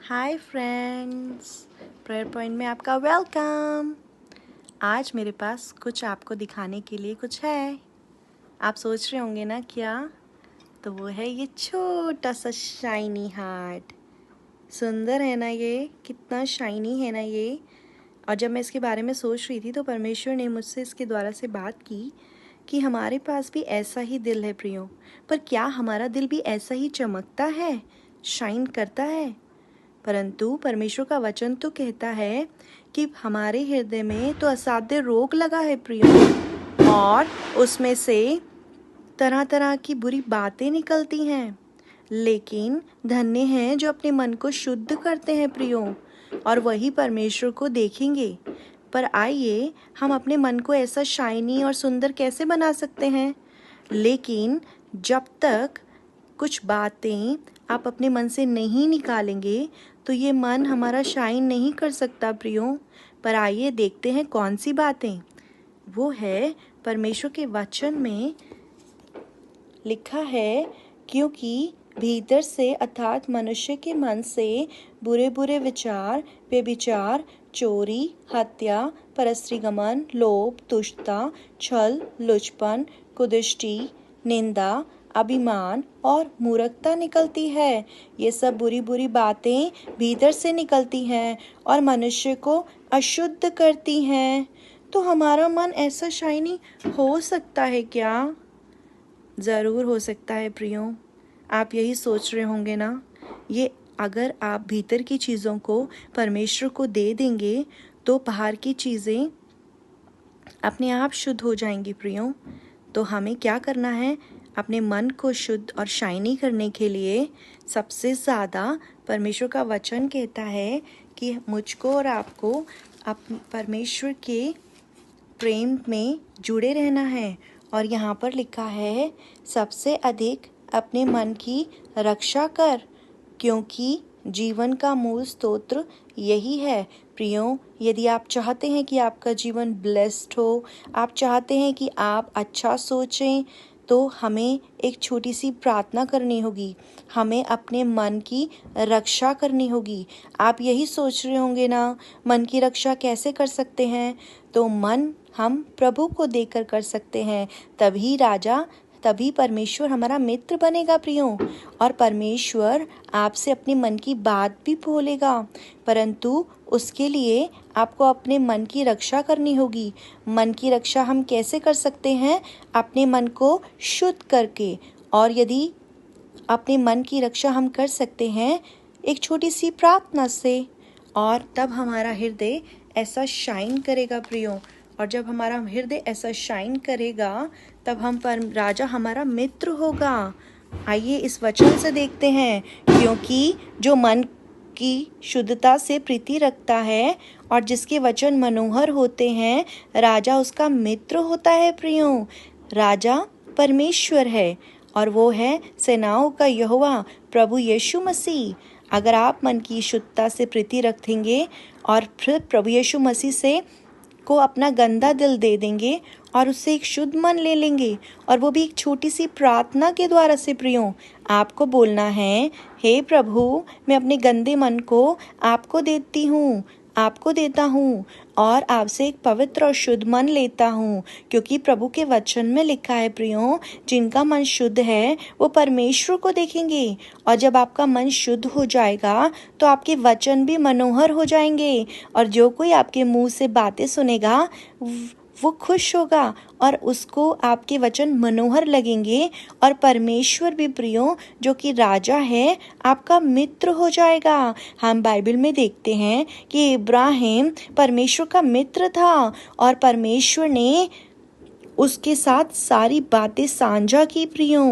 Hi friends, prayer point में आपका welcome. आज मेरे पास कुछ आपको दिखाने के लिए कुछ है। आप सोच रहे होंगे ना क्या? तो वो है ये छोटा सा शाइनी हार्ट। सुंदर है ना ये? कितना शाइनी है ना ये। और जब मैं इसके बारे में सोच रही थी तो परमेश्वर ने मुझसे इसके द्वारा से बात की कि हमारे पास भी ऐसा ही दिल है प्रियो। पर क्या हमारा दिल भी ऐसा ही चमकता है, शाइन करता है? परंतु परमेश्वर का वचन तो कहता है कि हमारे हृदय में तो असाध्य रोग लगा है प्रियो, और उसमें से तरह तरह की बुरी बातें निकलती हैं। लेकिन धन्य हैं जो अपने मन को शुद्ध करते हैं प्रियो, और वही परमेश्वर को देखेंगे। पर आइए, हम अपने मन को ऐसा शाइनी और सुंदर कैसे बना सकते हैं? लेकिन जब तक कुछ बातें आप अपने मन से नहीं निकालेंगे तो ये मन हमारा शाइन नहीं कर सकता प्रियो। पर आइए देखते हैं कौन सी बातें। वो है परमेश्वर के वचन में लिखा है, क्योंकि भीतर से अर्थात मनुष्य के मन से बुरे बुरे विचार, व्यभिचार, चोरी, हत्या, परस्त्रीगमन, लोभ, तुष्टता, छल, लुचपन, कुदृष्टि, निंदा, अभिमान और मूर्खता निकलती है। ये सब बुरी बुरी बातें भीतर से निकलती हैं और मनुष्य को अशुद्ध करती हैं। तो हमारा मन ऐसा शाइनी हो सकता है क्या? ज़रूर हो सकता है प्रियो। आप यही सोच रहे होंगे ना? ये अगर आप भीतर की चीज़ों को परमेश्वर को दे देंगे तो बाहर की चीज़ें अपने आप शुद्ध हो जाएंगी प्रियो। तो हमें क्या करना है? अपने मन को शुद्ध और शाइनी करने के लिए सबसे ज़्यादा परमेश्वर का वचन कहता है कि मुझको और आपको परमेश्वर के प्रेम में जुड़े रहना है। और यहाँ पर लिखा है, सबसे अधिक अपने मन की रक्षा कर, क्योंकि जीवन का मूल स्तोत्र यही है प्रियो। यदि आप चाहते हैं कि आपका जीवन ब्लेस्ड हो, आप चाहते हैं कि आप अच्छा सोचें, तो हमें एक छोटी सी प्रार्थना करनी होगी। हमें अपने मन की रक्षा करनी होगी। आप यही सोच रहे होंगे ना, मन की रक्षा कैसे कर सकते हैं? तो मन हम प्रभु को देकर कर सकते हैं। तभी परमेश्वर हमारा मित्र बनेगा प्रियो। और परमेश्वर आपसे अपने मन की बात भी बोलेगा। परंतु उसके लिए आपको अपने मन की रक्षा करनी होगी। मन की रक्षा हम कैसे कर सकते हैं? अपने मन को शुद्ध करके। और यदि अपने मन की रक्षा हम कर सकते हैं एक छोटी सी प्रार्थना से, और तब हमारा हृदय ऐसा शाइन करेगा प्रियो। और जब हमारा हृदय ऐसा शाइन करेगा तब राजा हमारा मित्र होगा। आइए इस वचन से देखते हैं, क्योंकि जो मन की शुद्धता से प्रीति रखता है और जिसके वचन मनोहर होते हैं, राजा उसका मित्र होता है प्रियो। राजा परमेश्वर है और वो है सेनाओं का यहोवा प्रभु यीशु मसीह। अगर आप मन की शुद्धता से प्रीति रखेंगे और फिर प्रभु यीशु मसीह से को अपना गंदा दिल दे देंगे और उससे एक शुद्ध मन ले लेंगे, और वो भी एक छोटी सी प्रार्थना के द्वारा से प्रियो, आपको बोलना है, हे प्रभु, मैं अपने गंदे मन को आपको देता हूँ और आपसे एक पवित्र और शुद्ध मन लेता हूँ। क्योंकि प्रभु के वचन में लिखा है प्रियो, जिनका मन शुद्ध है वो परमेश्वर को देखेंगे। और जब आपका मन शुद्ध हो जाएगा तो आपके वचन भी मनोहर हो जाएंगे, और जो कोई आपके मुंह से बातें सुनेगा वो खुश होगा और उसको आपके वचन मनोहर लगेंगे। और परमेश्वर भी प्रियो, जो कि राजा है, आपका मित्र हो जाएगा। हम बाइबल में देखते हैं कि इब्राहिम परमेश्वर का मित्र था और परमेश्वर ने उसके साथ सारी बातें साझा की प्रियो।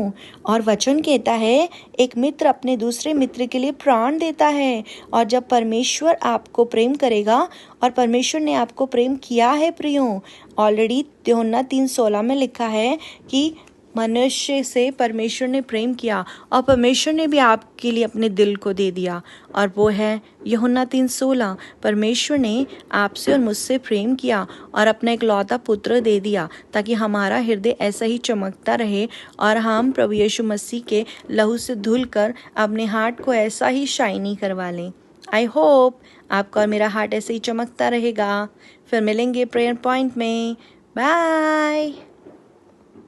और वचन कहता है, एक मित्र अपने दूसरे मित्र के लिए प्राण देता है। और जब परमेश्वर आपको प्रेम करेगा, और परमेश्वर ने आपको प्रेम किया है प्रियो, ऑलरेडी यूहन्ना 3:16 में लिखा है कि मनुष्य से परमेश्वर ने प्रेम किया और परमेश्वर ने भी आपके लिए अपने दिल को दे दिया। और वो है यूहन्ना 3:16, परमेश्वर ने आपसे और मुझसे प्रेम किया और अपना इकलौता पुत्र दे दिया, ताकि हमारा हृदय ऐसा ही चमकता रहे और हम प्रभु यीशु मसीह के लहू से धुल कर अपने हार्ट को ऐसा ही शाइनी करवा लें। आई होप आपका और मेरा हार्ट ऐसे ही चमकता रहेगा। फिर मिलेंगे प्रेयर पॉइंट में। बाय।